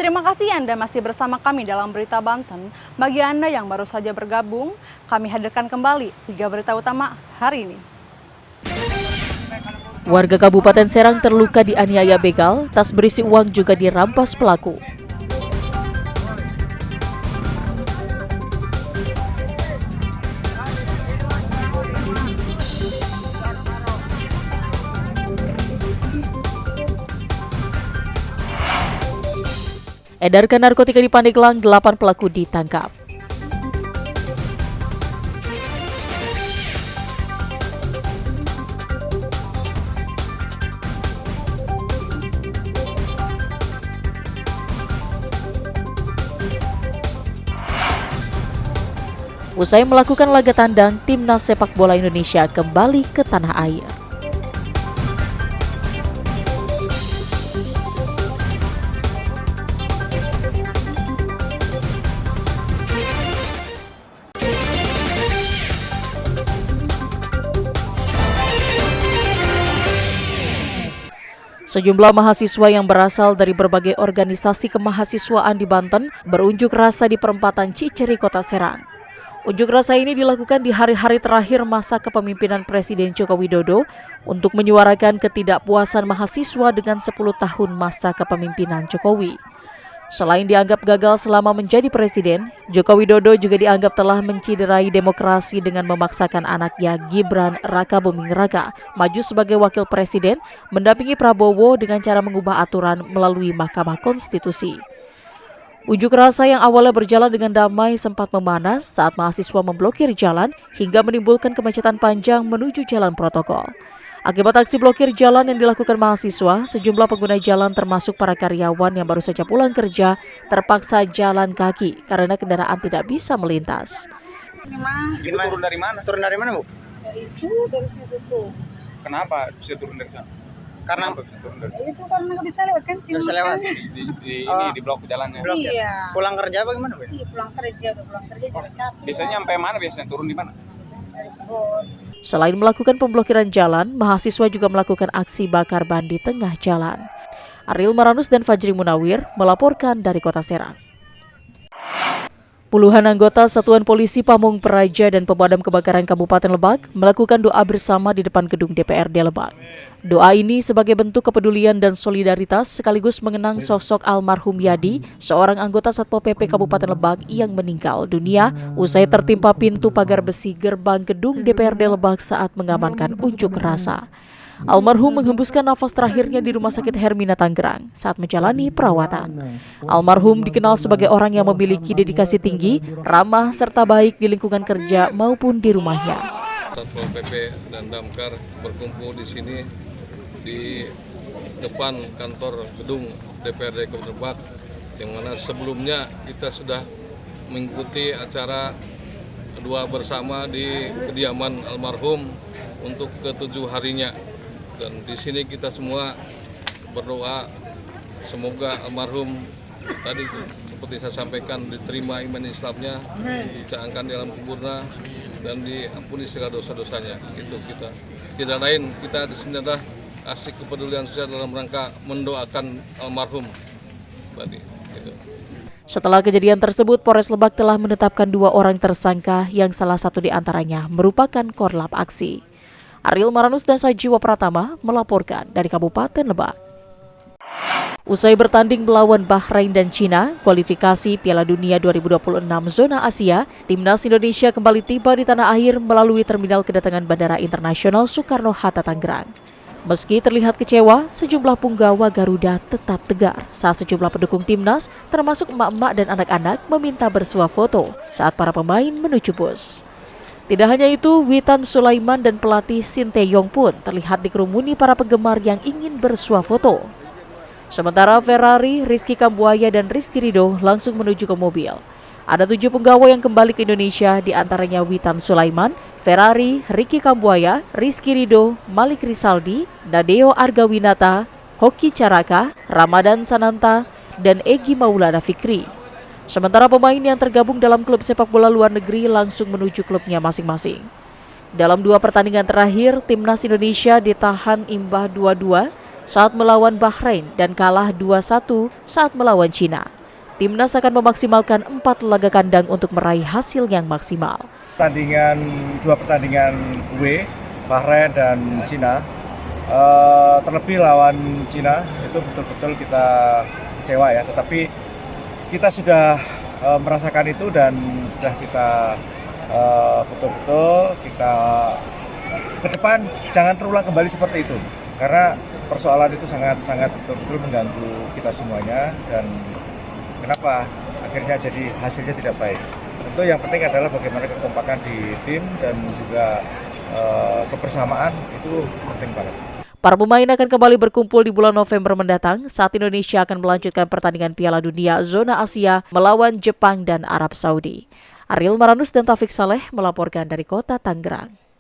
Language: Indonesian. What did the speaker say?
Terima kasih Anda masih bersama kami dalam Berita Banten. Bagi Anda yang baru saja bergabung, kami hadirkan kembali 3 berita utama hari ini. Warga Kabupaten Serang terluka dianiaya begal, tas berisi uang juga dirampas pelaku. Edarkan narkotika di Pandeglang, 8 pelaku ditangkap. Usai melakukan laga tandang, Timnas Sepak Bola Indonesia kembali ke tanah air. Sejumlah mahasiswa yang berasal dari berbagai organisasi kemahasiswaan di Banten berunjuk rasa di perempatan Ciceri, Kota Serang. Unjuk rasa ini dilakukan di hari-hari terakhir masa kepemimpinan Presiden Joko Widodo untuk menyuarakan ketidakpuasan mahasiswa dengan 10 tahun masa kepemimpinan Jokowi. Selain dianggap gagal selama menjadi presiden, Joko Widodo juga dianggap telah menciderai demokrasi dengan memaksakan anaknya Gibran Rakabuming Raka maju sebagai wakil presiden mendampingi Prabowo dengan cara mengubah aturan melalui Mahkamah Konstitusi. Unjuk rasa yang awalnya berjalan dengan damai sempat memanas saat mahasiswa memblokir jalan hingga menimbulkan kemacetan panjang menuju jalan protokol. Akibat aksi blokir jalan yang dilakukan mahasiswa, sejumlah pengguna jalan termasuk para karyawan yang baru saja pulang kerja terpaksa jalan kaki karena kendaraan tidak bisa melintas. Itu turun dari mana? Turun dari mana, Bu? Dari situ tuh. Kenapa bisa turun dari sana? Karena bisa turun dari itu karena nggak bisa lewat kan sih. Nggak bisa lewat di blok jalannya. Iya. Pulang kerja bagaimana, Bu? Iya, pulang kerja jalan kaki. Biasanya sampai mana biasanya turun di mana? Biasanya di kebun. Selain melakukan pemblokiran jalan, mahasiswa juga melakukan aksi bakar ban di tengah jalan. Ariel Maranus dan Fajri Munawir melaporkan dari Kota Serang. Puluhan anggota Satuan Polisi Pamung Praja dan Pemadam Kebakaran Kabupaten Lebak melakukan doa bersama di depan gedung DPRD Lebak. Doa ini sebagai bentuk kepedulian dan solidaritas sekaligus mengenang sosok almarhum Yadi, seorang anggota Satpol PP Kabupaten Lebak yang meninggal dunia usai tertimpa pintu pagar besi gerbang gedung DPRD Lebak saat mengamankan unjuk rasa. Almarhum menghembuskan nafas terakhirnya di Rumah Sakit Hermina Tangerang saat menjalani perawatan. Almarhum dikenal sebagai orang yang memiliki dedikasi tinggi, ramah, serta baik di lingkungan kerja maupun di rumahnya. Satpol PP dan Damkar berkumpul di sini di depan kantor gedung DPRD Kabupaten Lebak, yang mana sebelumnya kita sudah mengikuti acara doa bersama di kediaman almarhum untuk ke-7 harinya. Dan di sini kita semua berdoa semoga almarhum tadi seperti saya sampaikan diterima iman Islamnya, dicangkan di alam kuburnya dan diampuni segala dosa-dosanya. Itu kita. Tidak lain, kita di sini adalah asik kepedulian sosial dalam rangka mendoakan almarhum tadi. Gitu. Setelah kejadian tersebut, Polres Lebak telah menetapkan 2 orang tersangka yang salah satu di antaranya merupakan korlap aksi. Ariel Maranus dan Sajiwa Pratama melaporkan dari Kabupaten Lebak. Usai bertanding melawan Bahrain dan Cina, kualifikasi Piala Dunia 2026 zona Asia, Timnas Indonesia kembali tiba di tanah air melalui terminal kedatangan Bandara Internasional Soekarno-Hatta Tangerang. Meski terlihat kecewa, sejumlah punggawa Garuda tetap tegar saat sejumlah pendukung Timnas, termasuk emak-emak dan anak-anak, meminta bersuah foto saat para pemain menuju bus. Tidak hanya itu, Witan Sulaiman dan pelatih Shin Tae-yong pun terlihat dikerumuni para penggemar yang ingin bersuah foto. Sementara Ferrari, Rizky Kambuaya dan Rizky Ridho langsung menuju ke mobil. Ada 7 penggawa yang kembali ke Indonesia, di antaranya Witan Sulaiman, Ferrari, Ricky Kambuaya, Rizky Ridho, Malik Rizaldi, Nadeo Argawinata, Hoki Caraka, Ramadan Sananta, dan Egy Maulana Fikri. Sementara pemain yang tergabung dalam klub sepak bola luar negeri langsung menuju klubnya masing-masing. Dalam 2 pertandingan terakhir, Timnas Indonesia ditahan imbang 2-2 saat melawan Bahrain dan kalah 2-1 saat melawan Cina. timnas akan memaksimalkan 4 laga kandang untuk meraih hasil yang maksimal. Dua pertandingan W, Bahrain dan Cina, terlebih lawan Cina itu betul-betul kita kecewa ya, tetapi kita sudah merasakan itu dan sudah kita betul-betul kita ke depan jangan terulang kembali seperti itu, karena persoalan itu sangat betul-betul mengganggu kita semuanya dan kenapa akhirnya jadi hasilnya tidak baik. Tentu yang penting adalah bagaimana kekompakan di tim dan juga kebersamaan itu penting banget. Para pemain akan kembali berkumpul di bulan November mendatang saat Indonesia akan melanjutkan pertandingan Piala Dunia Zona Asia melawan Jepang dan Arab Saudi. Ariel Maranus dan Taufik Saleh melaporkan dari kota Tangerang.